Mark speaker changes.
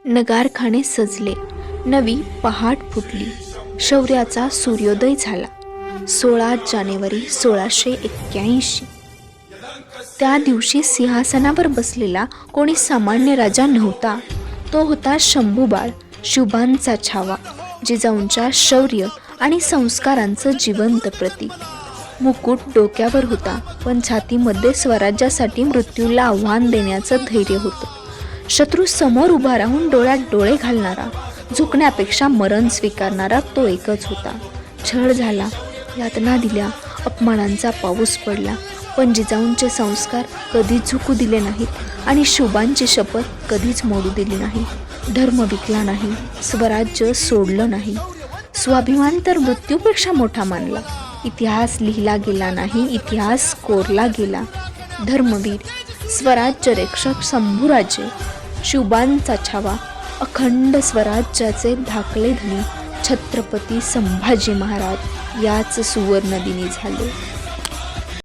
Speaker 1: नगारखाने सजले, नवी पहाट फुटली, शौर्याचा सूर्योदय झाला. 16 जानेवारी 1681. त्या दिवशी सिंहासनावर बसलेला कोणी सामान्य राजा नव्हता. तो होता शंभूबाळ, शुभांचा छावा, जिजाऊंच्या शौर्य आणि संस्कारांचं जिवंत प्रतीक. मुकुट डोक्यावर होता, पण छातीमध्ये स्वराज्यासाठी मृत्यूला आव्हान देण्याचं धैर्य होतं. शत्रू समोर उभा राहून डोळ्यात डोळे घालणारा, झुकण्यापेक्षा मरण स्वीकारणारा तो एकच होता. छळ झाला, यातना दिल्या, अपमानांचा पाऊस पडला, पण जिजाऊंचे संस्कार कधीच झुकू दिले नाहीत आणि शुभांची शपथ कधीच मोडू दिली नाही. धर्म विकला नाही, स्वराज्य सोडलं नाही, स्वाभिमान तर मृत्यूपेक्षा मोठा मानला. इतिहास लिहिला गेला नाही, इतिहास कोरला गेला. धर्मवीर, स्वराज्य रक्षक शंभूराजे, शुभांचा छावा, अखंड स्वराज्याचे धाकले धनी छत्रपती संभाजी महाराज याच सुवर्णदिनी झाले.